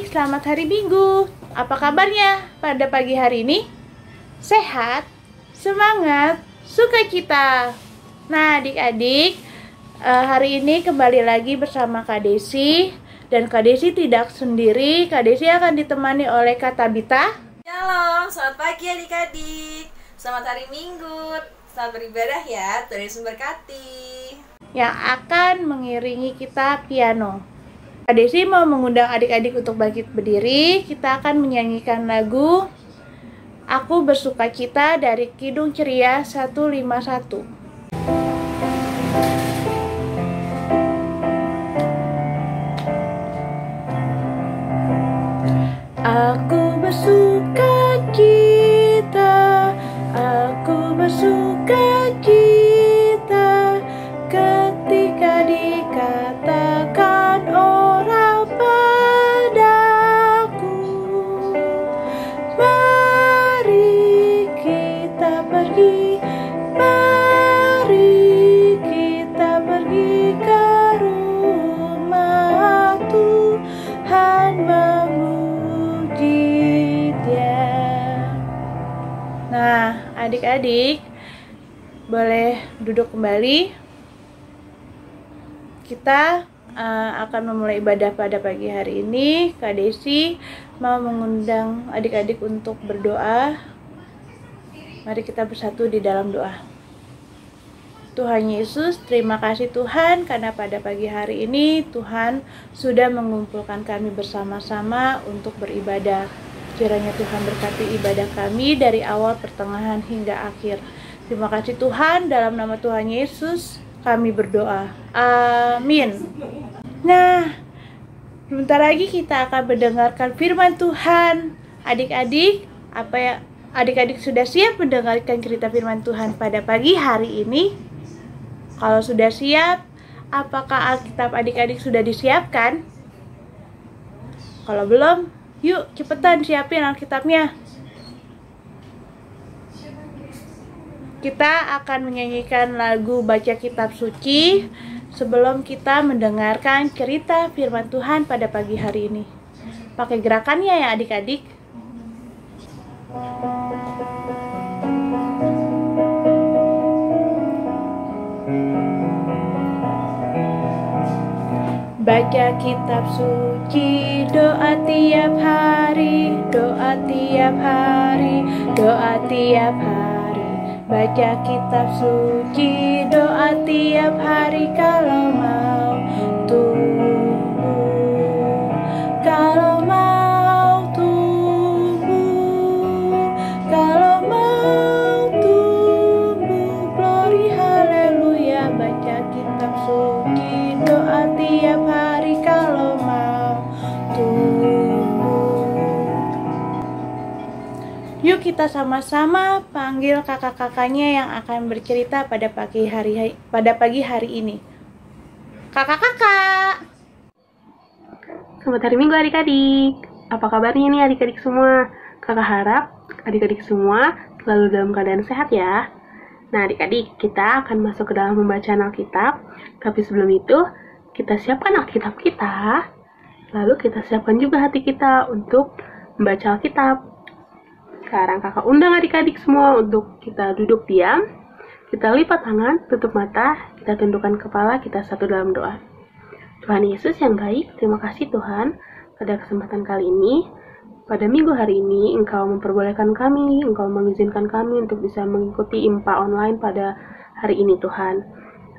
adik-adik, selamat hari Minggu. Apa kabarnya pada pagi hari ini? Sehat, semangat, sukacita. Nah adik-adik, hari ini kembali lagi bersama Kak Desi. Dan Kak Desi tidak sendiri, Kak Desi akan ditemani oleh Kak Tabita. Shalom, selamat pagi adik-adik. Selamat hari Minggu. Selamat beribadah ya, Tuhan Yesus memberkati. Yang akan mengiringi kita piano. Kak Desi mau mengundang adik-adik untuk bangkit berdiri. Kita akan menyanyikan lagu Aku Bersukacita dari Kidung Ceria 151. Aku bersukacita, aku bersukacita ketika dikatakan orang padaku, mari kita pergi, mari kita pergi ke rumah Tuhan memuji Dia. Nah, adik-adik boleh duduk kembali. Kita akan memulai ibadah pada pagi hari ini. Kak Desi mau mengundang adik-adik untuk berdoa. Mari kita bersatu di dalam doa. Tuhan Yesus, terima kasih Tuhan karena pada pagi hari ini Tuhan sudah mengumpulkan kami bersama-sama untuk beribadah. Kiranya Tuhan berkati ibadah kami dari awal, pertengahan hingga akhir. Terima kasih Tuhan, dalam nama Tuhan Yesus kami berdoa. Amin. Nah, sebentar lagi kita akan mendengarkan firman Tuhan. Adik-adik, adik-adik sudah siap mendengarkan cerita firman Tuhan pada pagi hari ini? Kalau sudah siap, apakah Alkitab adik-adik sudah disiapkan? Kalau belum, yuk cepetan siapin Alkitabnya. Kita akan menyanyikan lagu Baca Kitab Suci sebelum kita mendengarkan cerita firman Tuhan pada pagi hari ini. Pakai gerakannya ya adik-adik. Baca kitab suci, doa tiap hari, doa tiap hari, doa tiap hari. Baca kitab suci, doa tiap hari kalau mau tumbuh, kalau mau tumbuh, kalau mau tumbuh. Glory haleluya. Baca kitab suci, doa tiap hari kalau mau tumbuh. Yuk kita sama-sama panggil kakak-kakaknya yang akan bercerita pada pagi hari ini. Kakak-kakak. Selamat hari Minggu adik-adik. Apa kabarnya nih adik-adik semua? Kakak harap adik-adik semua selalu dalam keadaan sehat ya. Nah adik-adik, kita akan masuk ke dalam pembacaan Alkitab. Tapi sebelum itu, kita siapkan Alkitab kita. Lalu kita siapkan juga hati kita untuk membaca Alkitab. Sekarang kakak undang adik-adik semua untuk kita duduk diam. Kita lipat tangan, tutup mata, kita tundukkan kepala, kita satu dalam doa. Tuhan Yesus yang baik, terima kasih Tuhan pada kesempatan kali ini. Pada minggu hari ini, Engkau memperbolehkan kami, Engkau mengizinkan kami untuk bisa mengikuti IMPA online pada hari ini Tuhan.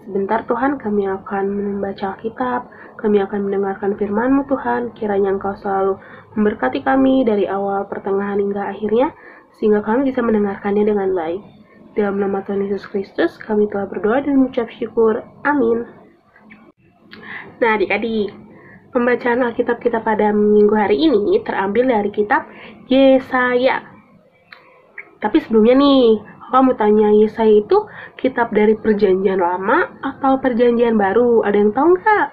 Sebentar Tuhan, kami akan membaca Alkitab, kami akan mendengarkan firman-Mu Tuhan. Kiranya Engkau selalu memberkati kami dari awal, pertengahan hingga akhirnya, sehingga kami bisa mendengarkannya dengan baik. Dalam nama Tuhan Yesus Kristus, kami telah berdoa dan mengucap syukur. Amin. Nah adik-adik, pembacaan Alkitab kita pada minggu hari ini terambil dari kitab Yesaya. Tapi sebelumnya nih, kamu tanya, Yesaya itu kitab dari perjanjian lama atau perjanjian baru? Ada yang tahu nggak?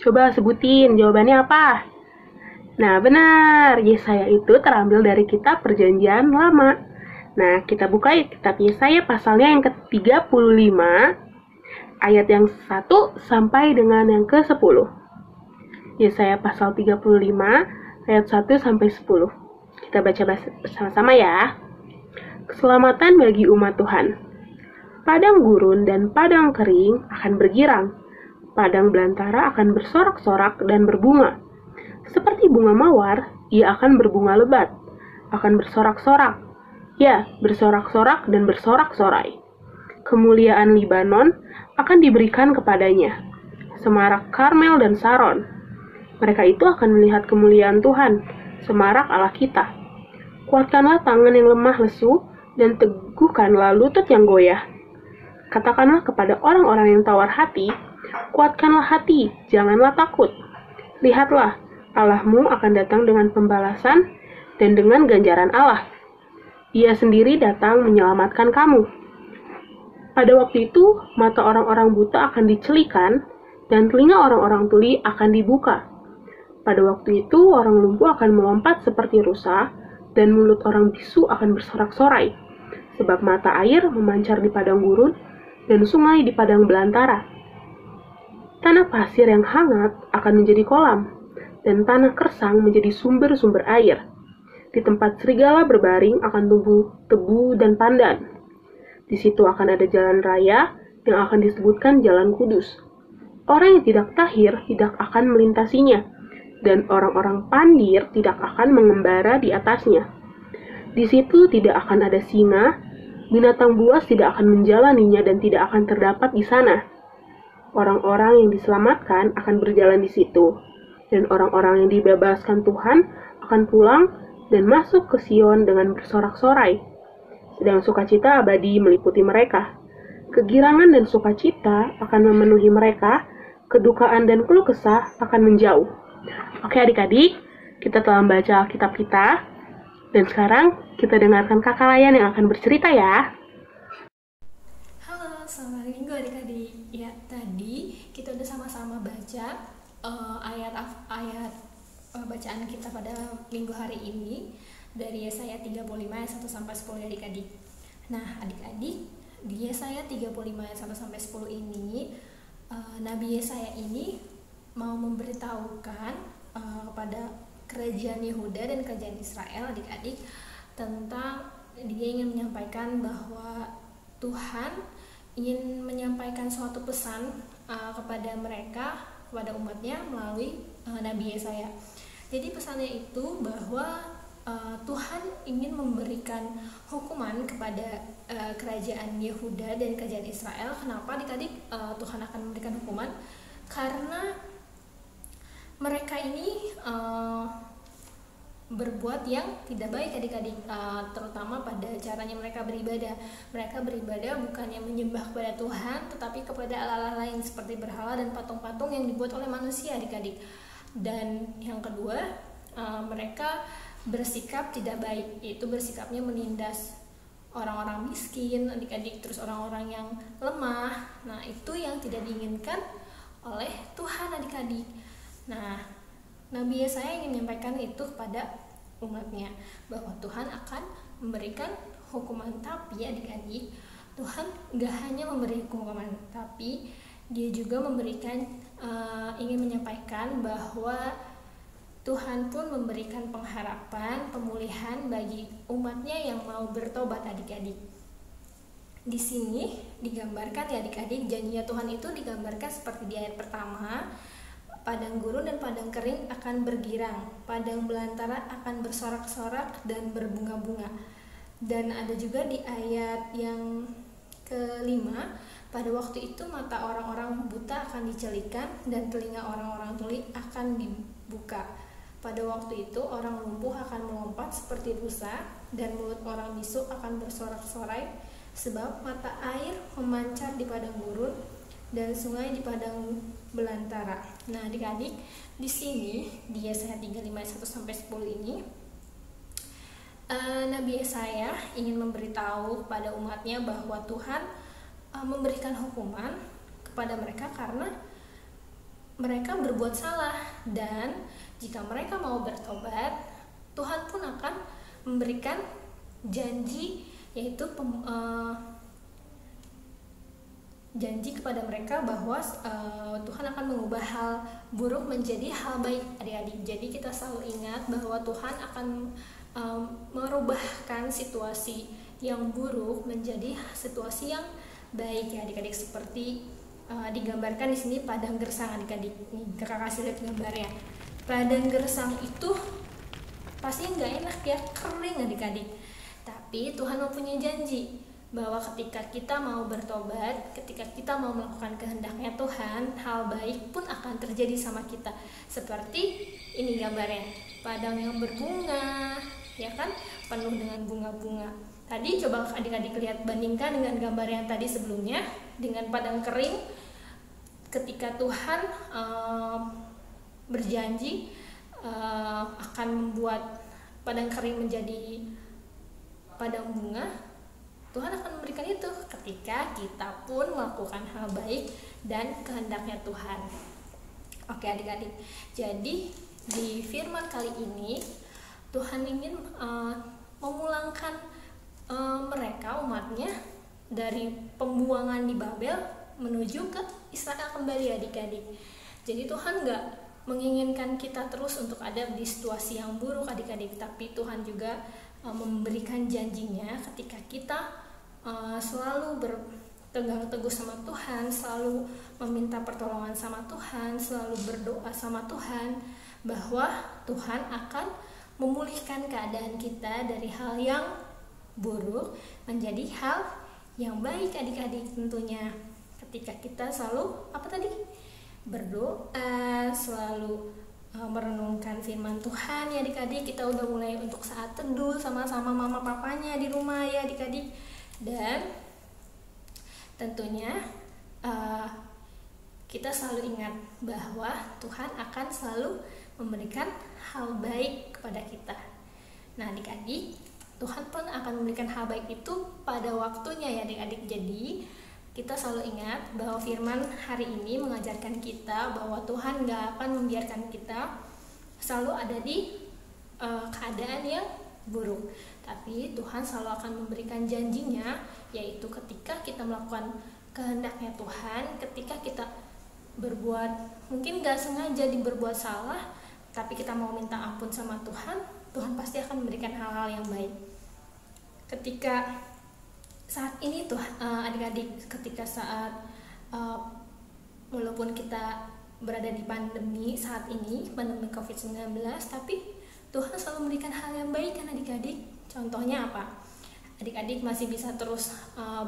Coba sebutin, jawabannya apa? Nah benar, Yesaya itu terambil dari kitab perjanjian lama. Nah kita buka kitab Yesaya pasalnya yang ke-35, ayat yang 1 sampai dengan yang ke-10. Yesaya pasal 35 ayat 1 sampai 10. Kita baca bersama-sama ya. Keselamatan bagi umat Tuhan. Padang gurun dan padang kering akan bergirang. Padang belantara akan bersorak-sorak dan berbunga. Seperti bunga mawar, ia akan berbunga lebat, akan bersorak-sorak. Ya, bersorak-sorak dan bersorak-sorai. Kemuliaan Libanon akan diberikan kepadanya. Semarak Karmel dan Saron. Mereka itu akan melihat kemuliaan Tuhan, semarak Allah kita. Kuatkanlah tangan yang lemah lesu dan teguhkanlah lutut yang goyah. Katakanlah kepada orang-orang yang tawar hati, kuatkanlah hati, janganlah takut. Lihatlah, Allahmu akan datang dengan pembalasan dan dengan ganjaran Allah. Ia sendiri datang menyelamatkan kamu. Pada waktu itu, mata orang-orang buta akan dicelikan dan telinga orang-orang tuli akan dibuka. Pada waktu itu, orang lumpuh akan melompat seperti rusa dan mulut orang bisu akan bersorak-sorai, sebab mata air memancar di padang gurun dan sungai di padang belantara. Tanah pasir yang hangat akan menjadi kolam, dan tanah kersang menjadi sumber-sumber air. Di tempat serigala berbaring akan tumbuh tebu dan pandan. Di situ akan ada jalan raya yang akan disebutkan Jalan Kudus. Orang yang tidak tahir tidak akan melintasinya, dan orang-orang pandir tidak akan mengembara di atasnya. Di situ tidak akan ada singa, binatang buas tidak akan menjalaninya dan tidak akan terdapat di sana. Orang-orang yang diselamatkan akan berjalan di situ, dan orang-orang yang dibebaskan Tuhan akan pulang dan masuk ke Sion dengan bersorak-sorai. Sedang sukacita abadi meliputi mereka. Kegirangan dan sukacita akan memenuhi mereka, kedukaan dan keluh kesah akan menjauh. Oke adik-adik, kita telah membaca Alkitab kita, dan sekarang kita dengarkan Kakak Layan yang akan bercerita ya. Halo, selamat minggu adik-adik. Ya, tadi kita udah sama-sama baca ayat bacaan kita pada minggu hari ini dari Yesaya 35 ayat 1 sampai 10 adik-adik. Nah, adik-adik, di Yesaya 35 ayat 1 sampai 10 ini Nabi Yesaya ini mau memberitahukan pada kerajaan Yehuda dan kerajaan Israel adik-adik tentang dia ingin menyampaikan bahwa Tuhan ingin menyampaikan suatu pesan kepada mereka, kepada umatnya melalui Nabi Yesaya. Jadi pesannya itu bahwa Tuhan ingin memberikan hukuman kepada kerajaan Yehuda dan kerajaan Israel. Kenapa adik-adik Tuhan akan memberikan hukuman? Karena mereka ini berbuat yang tidak baik adik-adik, terutama pada caranya mereka beribadah. Mereka beribadah bukannya menyembah kepada Tuhan, tetapi kepada allah-allah lain seperti berhala dan patung-patung yang dibuat oleh manusia adik-adik. Dan yang kedua, mereka bersikap tidak baik, yaitu bersikapnya menindas orang-orang miskin adik-adik, terus orang-orang yang lemah. Nah, itu yang tidak diinginkan oleh Tuhan adik-adik. Nah, Nabi Yesaya ingin menyampaikan itu kepada umatnya, bahwa Tuhan akan memberikan hukuman. Tapi adik-adik, Tuhan gak hanya memberi hukuman, tapi dia juga memberikan ingin menyampaikan bahwa Tuhan pun memberikan pengharapan, pemulihan bagi umatnya yang mau bertobat adik-adik. Di sini digambarkan ya adik-adik, janjinya Tuhan itu digambarkan seperti di ayat pertama, padang gurun dan padang kering akan bergirang, padang belantara akan bersorak-sorak dan berbunga-bunga. Dan ada juga di ayat yang kelima, pada waktu itu mata orang-orang buta akan dicelikan dan telinga orang-orang tuli akan dibuka. Pada waktu itu orang lumpuh akan melompat seperti rusa dan mulut orang bisu akan bersorak-sorai, sebab mata air memancar di padang gurun dan sungai di padang belantara. Nah, adik-adik, di sini di Yesaya 35 ayat 1 sampai 10 ini Nabi Yesaya ingin memberitahu kepada umatnya bahwa Tuhan memberikan hukuman kepada mereka karena mereka berbuat salah, dan jika mereka mau bertobat, Tuhan pun akan memberikan janji, yaitu janji kepada mereka bahwa Tuhan akan mengubah hal buruk menjadi hal baik, adik-adik. Jadi kita selalu ingat bahwa Tuhan akan merubahkan situasi yang buruk menjadi situasi yang baik ya adik-adik, seperti digambarkan di sini padang gersang adik-adik. Nih kakak kasih lihat gambarnya. Padang gersang itu pasti nggak enak ya, kering adik-adik. Tapi Tuhan mempunyai janji bahwa ketika kita mau bertobat, ketika kita mau melakukan kehendaknya Tuhan, hal baik pun akan terjadi sama kita. Seperti ini gambarnya, padang yang berbunga, ya kan, penuh dengan bunga-bunga. Tadi coba adik-adik lihat, bandingkan dengan gambar yang tadi sebelumnya dengan padang kering. Ketika Tuhan berjanji akan membuat padang kering menjadi padang bunga, Tuhan akan memberikan itu ketika kita pun melakukan hal baik dan kehendaknya Tuhan. Oke adik-adik, jadi di firman kali ini Tuhan ingin memulangkan mereka, umatnya, dari pembuangan di Babel menuju ke Israel kembali adik-adik. Jadi Tuhan gak menginginkan kita terus untuk ada di situasi yang buruk adik-adik, tapi Tuhan juga memberikan janjinya ketika kita selalu berpegang teguh sama Tuhan, selalu meminta pertolongan sama Tuhan, selalu berdoa sama Tuhan, bahwa Tuhan akan memulihkan keadaan kita dari hal yang buruk menjadi hal yang baik adik-adik. Tentunya ketika kita selalu berdoa, selalu merenungkan firman Tuhan ya adik-adik. Kita udah mulai untuk saat teduh sama-sama mama papanya di rumah ya adik-adik. Dan tentunya kita selalu ingat bahwa Tuhan akan selalu memberikan hal baik kepada kita. Nah adik-adik, Tuhan pun akan memberikan hal baik itu pada waktunya ya adik-adik. Jadi kita selalu ingat bahwa firman hari ini mengajarkan kita bahwa Tuhan gak akan membiarkan kita selalu ada di keadaan yang buruk, tapi Tuhan selalu akan memberikan janjinya, yaitu ketika kita melakukan kehendaknya Tuhan, ketika kita berbuat, mungkin gak sengaja berbuat salah, tapi kita mau minta ampun sama Tuhan, Tuhan pasti akan memberikan hal-hal yang baik. Ketika saat ini tuh adik-adik, ketika saat walaupun kita berada di pandemi saat ini, pandemi COVID-19, tapi Tuhan selalu memberikan hal yang baik kan adik-adik. Contohnya apa? Adik-adik masih bisa terus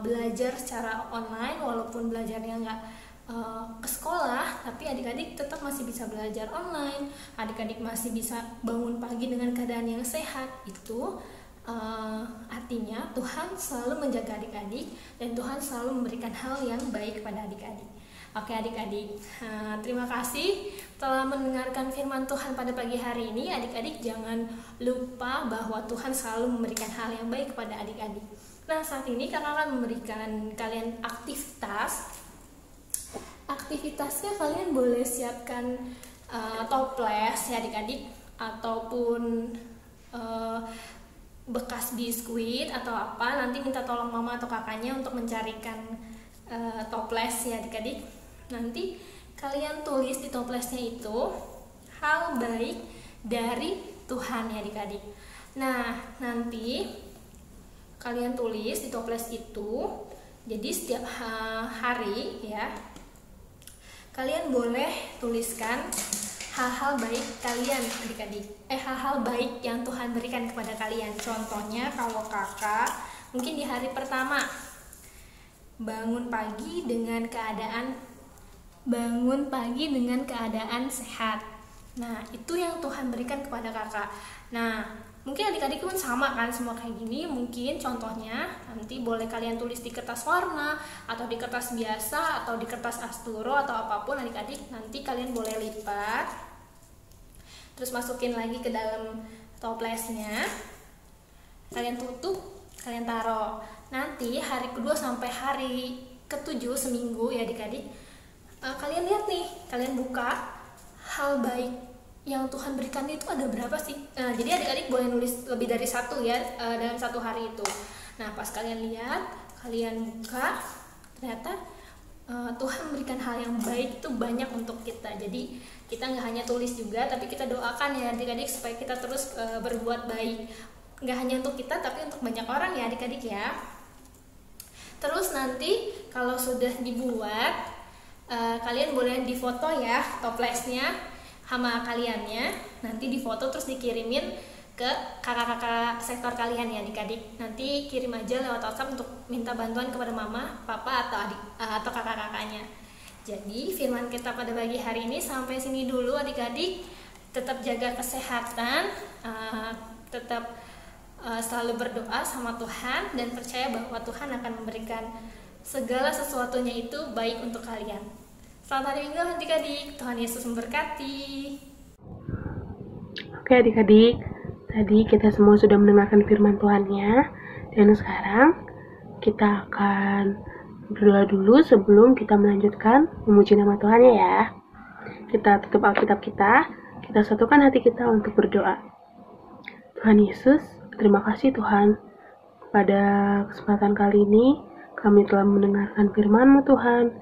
belajar secara online, walaupun belajarnya nggak ke sekolah, tapi adik-adik tetap masih bisa belajar online. Adik-adik masih bisa bangun pagi dengan keadaan yang sehat. Itu artinya Tuhan selalu menjaga adik-adik dan Tuhan selalu memberikan hal yang baik kepada adik-adik. Oke adik-adik, terima kasih telah mendengarkan firman Tuhan pada pagi hari ini. Adik-adik jangan lupa bahwa Tuhan selalu memberikan hal yang baik kepada adik-adik. Nah saat ini kakak akan memberikan kalian aktivitas. Aktivitasnya kalian boleh siapkan toples ya adik-adik, ataupun bekas biskuit atau apa. Nanti minta tolong mama atau kakaknya untuk mencarikan toples ya adik-adik. Nanti kalian tulis di toplesnya itu hal baik dari Tuhan ya adik-adik. Nah nanti kalian tulis di toples itu, jadi setiap hari ya kalian boleh tuliskan hal-hal baik kalian adik-adik, hal-hal baik yang Tuhan berikan kepada kalian. Contohnya kalau kakak mungkin di hari pertama bangun pagi dengan keadaan sehat. Nah itu yang Tuhan berikan kepada kakak. Nah mungkin adik-adik pun sama kan, semua kayak gini. Mungkin contohnya nanti boleh kalian tulis di kertas warna, atau di kertas biasa, atau di kertas asturo, atau apapun adik-adik. Nanti kalian boleh lipat, terus masukin lagi ke dalam toplesnya, kalian tutup, kalian taruh. Nanti hari kedua sampai hari ketujuh, seminggu ya adik-adik, kalian lihat nih, kalian buka hal baik yang Tuhan berikan itu ada berapa sih. Jadi adik-adik boleh nulis lebih dari satu ya dalam satu hari itu. Nah pas kalian lihat, kalian buka, ternyata Tuhan memberikan hal yang baik itu banyak untuk kita. Jadi kita nggak hanya tulis juga, tapi kita doakan ya adik-adik supaya kita terus berbuat baik. Nggak hanya untuk kita, tapi untuk banyak orang ya adik-adik ya. Terus nanti kalau sudah dibuat, kalian boleh difoto ya toplesnya sama kaliannya. Nanti difoto terus dikirimin ke kakak-kakak sektor kalian ya adik-adik. Nanti kirim aja lewat WhatsApp untuk minta bantuan kepada mama, papa atau adik atau kakak-kakaknya. Jadi firman kita pada pagi hari ini sampai sini dulu adik-adik. Tetap jaga kesehatan, tetap selalu berdoa sama Tuhan dan percaya bahwa Tuhan akan memberikan segala sesuatunya itu baik untuk kalian. Selamat hari Minggu adik-adik. Tuhan Yesus memberkati. Oke adik-adik, tadi kita semua sudah mendengarkan firman Tuhannya, dan sekarang kita akan berdoa dulu sebelum kita melanjutkan memuji nama Tuhannya ya. Kita tutup Alkitab kita satukan hati kita untuk berdoa. Tuhan Yesus, terima kasih Tuhan, pada kesempatan kali ini kami telah mendengarkan firman-Mu Tuhan.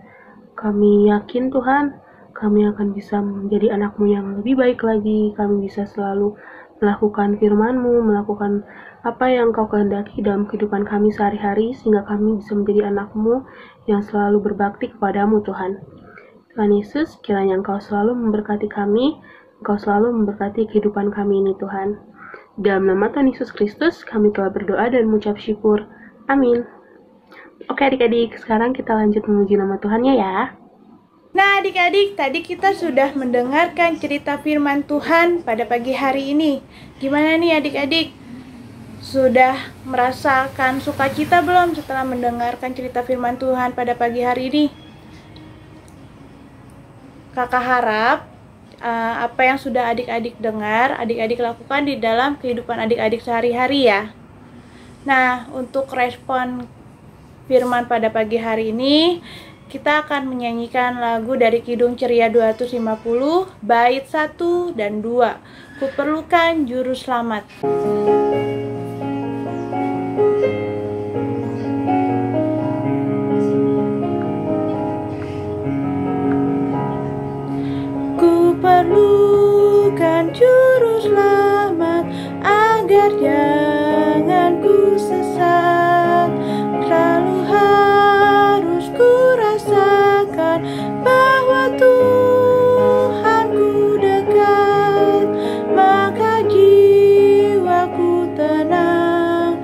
Kami yakin Tuhan, kami akan bisa menjadi anak-Mu yang lebih baik lagi. Kami bisa selalu melakukan firman-Mu, melakukan apa yang Kau kehendaki dalam kehidupan kami sehari-hari, sehingga kami bisa menjadi anak-Mu yang selalu berbakti kepadamu Tuhan. Tuhan Yesus, kiranya Engkau selalu memberkati kami, Engkau selalu memberkati kehidupan kami ini Tuhan. Dalam nama Tuhan Yesus Kristus, kami telah berdoa dan mengucap syukur. Amin. Oke adik-adik, sekarang kita lanjut memuji nama Tuhannya ya. Nah adik-adik, tadi kita sudah mendengarkan cerita firman Tuhan pada pagi hari ini. Gimana nih adik-adik? Sudah merasakan sukacita belum setelah mendengarkan cerita firman Tuhan pada pagi hari ini? Kakak harap apa yang sudah adik-adik dengar, adik-adik lakukan di dalam kehidupan adik-adik sehari-hari ya. Nah, untuk respon firman pada pagi hari ini, kita akan menyanyikan lagu dari Kidung Ceria 250, bait 1 dan 2. Kuperlukan juru selamat. Kuperlukan juru selamat agar jangan ku sesat. Selalu harus ku rasakan bahwa Tuhanku dekat, maka jiwaku tenang,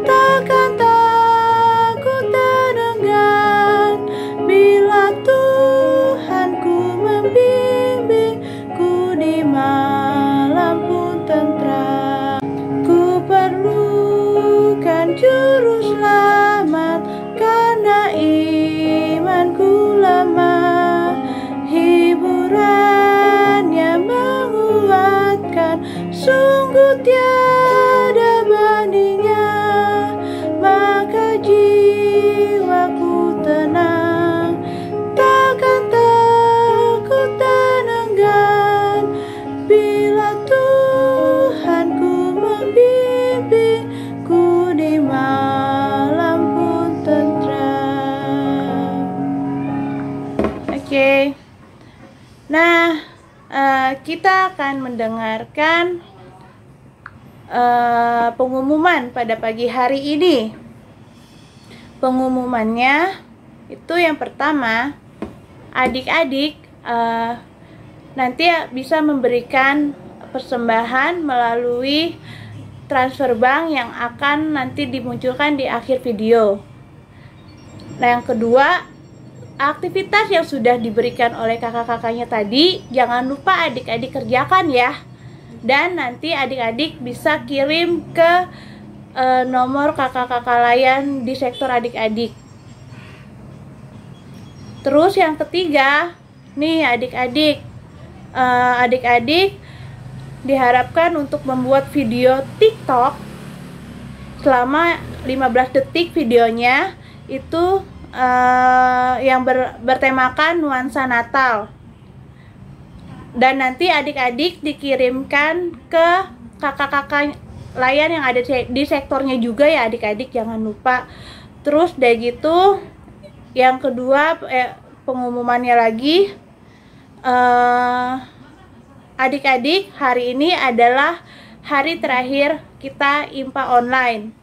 takkan takut dan enggan bila Tuhanku membimbingku di malam pun tentram. Ku perlukan juru selamat karena imanku lemah, hiburannya menguatkan, sungguh tiada bandingnya, maka jiwaku tenang, takkan takut dan enggan bila Tuhanku membimbingku di malam pun tentram. Oke. Nah, kita akan mendengarkan pengumuman pada pagi hari ini. Pengumumannya itu yang pertama, adik-adik nanti bisa memberikan persembahan melalui transfer bank yang akan nanti dimunculkan di akhir video. Nah, yang kedua, aktivitas yang sudah diberikan oleh kakak-kakaknya tadi jangan lupa adik-adik kerjakan ya. Dan nanti adik-adik bisa kirim ke nomor kakak-kakak layan di sektor adik-adik. Terus yang ketiga, nih adik-adik, adik-adik diharapkan untuk membuat video TikTok selama 15 detik. Videonya itu yang bertemakan nuansa Natal. Dan nanti adik-adik dikirimkan ke kakak-kakak layan yang ada di sektornya juga ya adik-adik, jangan lupa. Terus dari gitu, yang kedua pengumumannya lagi. Adik-adik, hari ini adalah hari terakhir kita IMPA online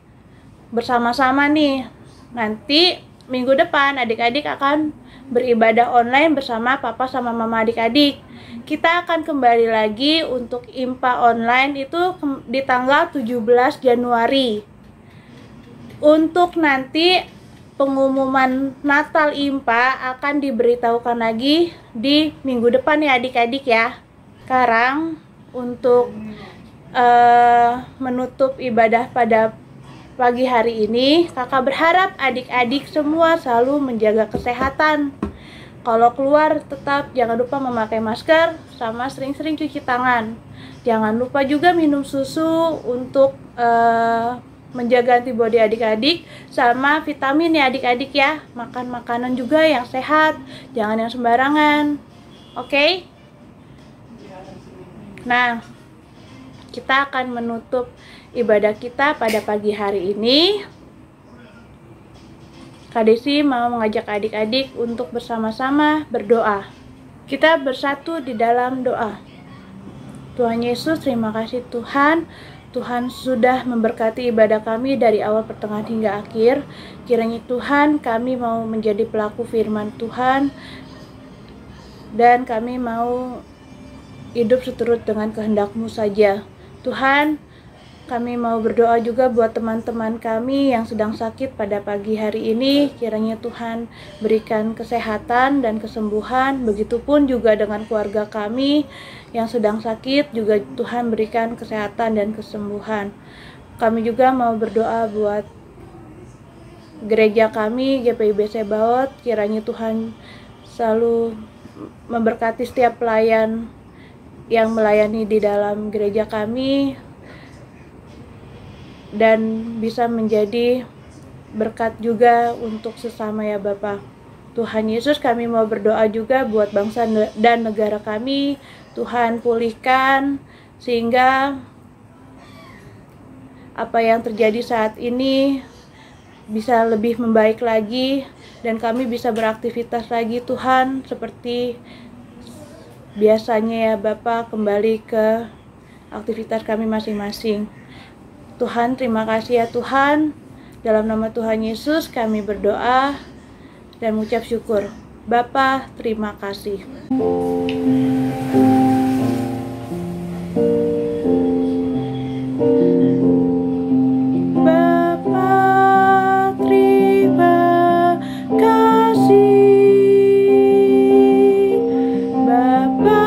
bersama-sama nih. Nanti minggu depan adik-adik akan beribadah online bersama papa sama mama adik-adik. Kita akan kembali lagi untuk IMPA online itu di tanggal 17 Januari. Untuk nanti pengumuman Natal IMPA akan diberitahukan lagi di minggu depan ya adik-adik ya. Sekarang untuk menutup ibadah pada pagi hari ini, kakak berharap adik-adik semua selalu menjaga kesehatan. Kalau keluar tetap jangan lupa memakai masker sama sering-sering cuci tangan. Jangan lupa juga minum susu untuk menjaga antibodi adik-adik sama vitamin ya adik-adik ya. Makan makanan juga yang sehat, jangan yang sembarangan. Oke? Nah, kita akan menutup ibadah kita pada pagi hari ini. Kak Desi mau mengajak adik-adik untuk bersama-sama berdoa. Kita bersatu di dalam doa. Tuhan Yesus, terima kasih Tuhan. Tuhan sudah memberkati ibadah kami dari awal pertengahan hingga akhir. Kiranya Tuhan, kami mau menjadi pelaku firman Tuhan. Dan kami mau hidup seturut dengan kehendak-Mu saja. Tuhan, kami mau berdoa juga buat teman-teman kami yang sedang sakit pada pagi hari ini. Kiranya Tuhan berikan kesehatan dan kesembuhan. Begitupun juga dengan keluarga kami yang sedang sakit, juga Tuhan berikan kesehatan dan kesembuhan. Kami juga mau berdoa buat gereja kami, GPIB Sebaot. Kiranya Tuhan selalu memberkati setiap pelayan yang melayani di dalam gereja kami, dan bisa menjadi berkat juga untuk sesama ya Bapak. Tuhan Yesus, kami mau berdoa juga buat bangsa dan negara kami. Tuhan pulihkan sehingga apa yang terjadi saat ini bisa lebih membaik lagi dan kami bisa beraktivitas lagi Tuhan seperti biasanya ya Bapak, kembali ke aktivitas kami masing-masing. Tuhan, terima kasih ya Tuhan. Dalam nama Tuhan Yesus kami berdoa dan mengucap syukur. Bapa, terima kasih. Bapa, terima kasih. Bapa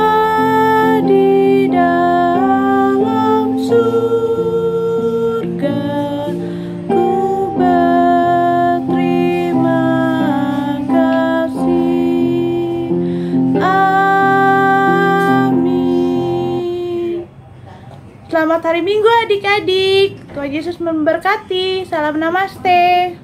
di dalam surga, ku berterima kasih. Amin. Selamat hari Minggu adik-adik. Tuhan Yesus memberkati. Salam namaste.